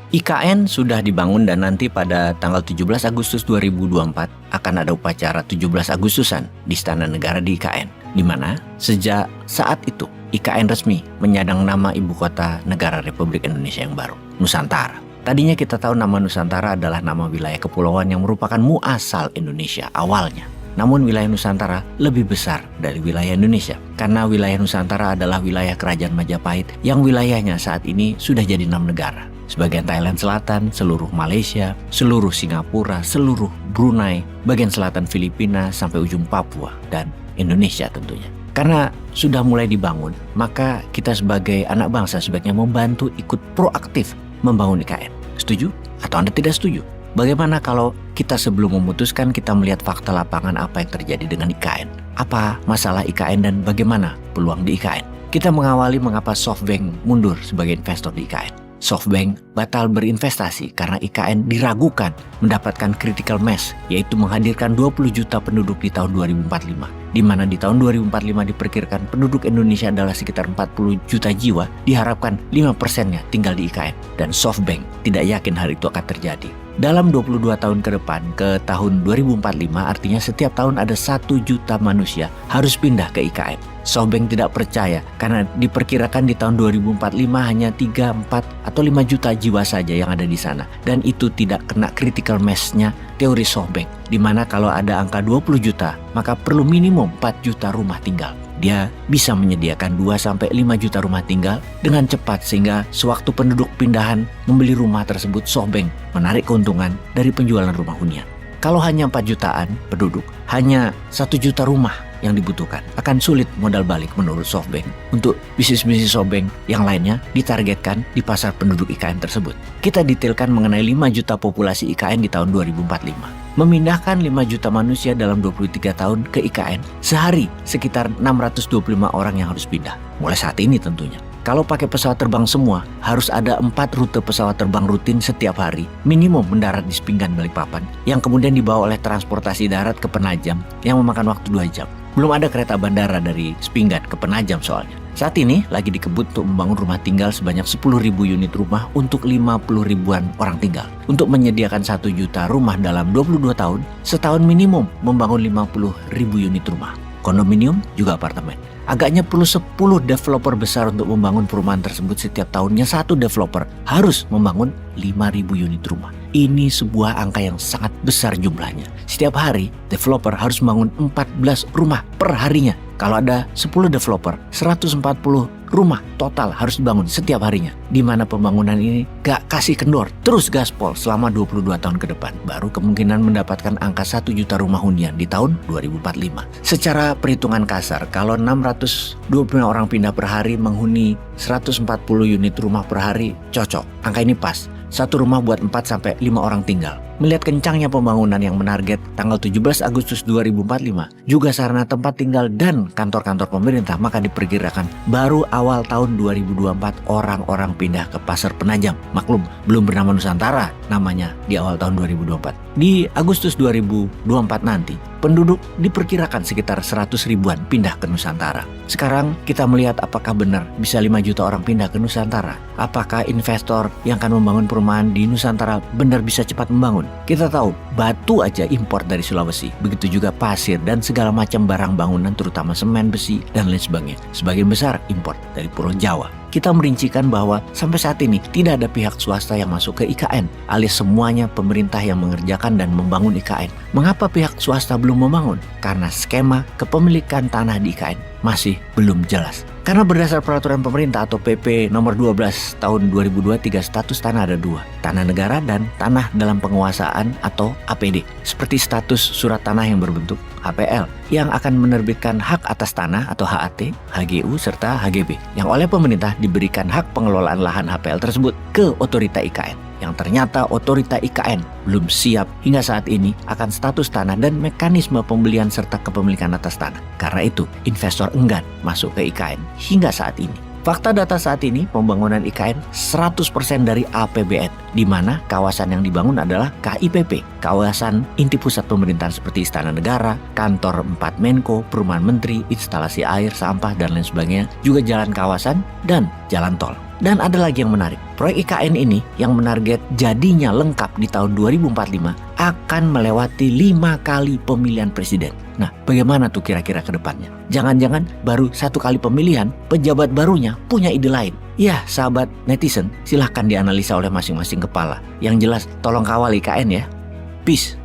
IKN sudah dibangun dan nanti pada tanggal 17 Agustus 2024 akan ada upacara 17 Agustusan di Istana Negara di IKN, di mana sejak saat itu IKN resmi menyandang nama Ibu Kota Negara Republik Indonesia yang baru, Nusantara. Tadinya kita tahu nama Nusantara adalah nama wilayah kepulauan yang merupakan muasal Indonesia awalnya. Namun wilayah Nusantara lebih besar dari wilayah Indonesia, karena wilayah Nusantara adalah wilayah Kerajaan Majapahit yang wilayahnya saat ini sudah jadi 6 negara. Sebagian Thailand Selatan, seluruh Malaysia, seluruh Singapura, seluruh Brunei, bagian selatan Filipina, sampai ujung Papua, dan Indonesia tentunya. Karena sudah mulai dibangun, maka kita sebagai anak bangsa sebaiknya membantu ikut proaktif membangun IKN. Setuju? Atau Anda tidak setuju? Bagaimana kalau kita sebelum memutuskan kita melihat fakta lapangan apa yang terjadi dengan IKN? Apa masalah IKN dan bagaimana peluang di IKN? Kita mengawali mengapa SoftBank mundur sebagai investor di IKN. SoftBank batal berinvestasi karena IKN diragukan mendapatkan critical mass, yaitu menghadirkan 20 juta penduduk di tahun 2045. Di mana di tahun 2045 diperkirakan penduduk Indonesia adalah sekitar 40 juta jiwa, diharapkan 5%-nya tinggal di IKN. Dan SoftBank tidak yakin hal itu akan terjadi. Dalam 22 tahun ke depan, ke tahun 2045, artinya setiap tahun ada 1 juta manusia harus pindah ke IKN. SoftBank tidak percaya karena diperkirakan di tahun 2045 hanya 3, 4, atau 5 juta jiwa saja yang ada di sana. Dan itu tidak kena critical mass-nya teori SoftBank, di mana kalau ada angka 20 juta, maka perlu minimum 4 juta rumah tinggal. Dia bisa menyediakan 2-5 juta rumah tinggal dengan cepat sehingga sewaktu penduduk pindahan membeli rumah tersebut, SoftBank menarik keuntungan dari penjualan rumah hunian. Kalau hanya 4 jutaan penduduk, hanya 1 juta rumah yang dibutuhkan. Akan sulit modal balik menurut SoftBank untuk bisnis-bisnis SoftBank yang lainnya ditargetkan di pasar penduduk IKN tersebut. Kita detailkan mengenai 5 juta populasi IKN di tahun 2045. Memindahkan 5 juta manusia dalam 23 tahun ke IKN, sehari sekitar 625 orang yang harus pindah. Mulai saat ini tentunya. Kalau pakai pesawat terbang semua, harus ada 4 rute pesawat terbang rutin setiap hari, minimum mendarat di Sepinggan Balikpapan, yang kemudian dibawa oleh transportasi darat ke Penajam yang memakan waktu 2 jam. Belum ada kereta bandara dari Sepinggan ke Penajam soalnya. Saat ini lagi dikebut untuk membangun rumah tinggal sebanyak 10.000 unit rumah untuk 50 ribuan orang tinggal. Untuk menyediakan 1 juta rumah dalam 22 tahun, setahun minimum membangun 50.000 unit rumah. Kondominium juga apartemen. Agaknya perlu 10 developer besar untuk membangun perumahan tersebut. Setiap tahunnya 1 developer harus membangun 5.000 unit rumah. Ini sebuah angka yang sangat besar jumlahnya. Setiap hari, developer harus membangun 14 rumah per harinya. Kalau ada 10 developer, 140 rumah total harus dibangun setiap harinya. Di mana pembangunan ini gak kasih kendor, terus gaspol selama 22 tahun ke depan. Baru kemungkinan mendapatkan angka 1 juta rumah hunian di tahun 2045. Secara perhitungan kasar, kalau 625 orang pindah per hari menghuni 140 unit rumah per hari, cocok. Angka ini pas. 1 rumah buat 4-5 orang tinggal. Melihat kencangnya pembangunan yang menarget tanggal 17 Agustus 2045, juga sarana tempat tinggal dan kantor-kantor pemerintah, maka diperkirakan baru awal tahun 2024 orang-orang pindah ke Pasar Penajam. Maklum, belum bernama Nusantara namanya di awal tahun 2024. Di Agustus 2024 nanti, penduduk diperkirakan sekitar 100 ribuan pindah ke Nusantara. Sekarang kita melihat apakah benar bisa 5 juta orang pindah ke Nusantara. Apakah investor yang akan membangun perumahan di Nusantara benar bisa cepat membangun? Kita tahu batu aja impor dari Sulawesi, begitu juga pasir dan segala macam barang bangunan terutama semen, besi, dan lain sebagainya. Sebagian besar impor dari Pulau Jawa. Kita merincikan bahwa sampai saat ini tidak ada pihak swasta yang masuk ke IKN, alias semuanya pemerintah yang mengerjakan dan membangun IKN. Mengapa pihak swasta belum membangun? Karena skema kepemilikan tanah di IKN masih belum jelas. Karena berdasar peraturan pemerintah atau PP nomor 12 tahun 2023, status tanah ada 2, tanah negara dan tanah dalam penguasaan atau APD. Seperti status surat tanah yang berbentuk HPL yang akan menerbitkan hak atas tanah atau HAT, HGU, serta HGB. Yang oleh pemerintah diberikan hak pengelolaan lahan HPL tersebut ke otorita IKN. Yang ternyata otorita IKN belum siap hingga saat ini akan status tanah dan mekanisme pembelian serta kepemilikan atas tanah. Karena itu, investor enggan masuk ke IKN hingga saat ini. Fakta data saat ini, pembangunan IKN 100% dari APBN, di mana kawasan yang dibangun adalah KIPP, kawasan inti pusat pemerintahan seperti Istana Negara, kantor 4 Menko, perumahan menteri, instalasi air, sampah, dan lain sebagainya, juga jalan kawasan dan jalan tol. Dan ada lagi yang menarik, proyek IKN ini yang menarget jadinya lengkap di tahun 2045 akan melewati 5 kali pemilihan presiden. Nah, bagaimana tuh kira-kira ke depannya? Jangan-jangan baru 1 kali pemilihan, pejabat barunya punya ide lain. Ya, sahabat netizen, silahkan dianalisa oleh masing-masing kepala. Yang jelas, tolong kawal IKN ya. Peace.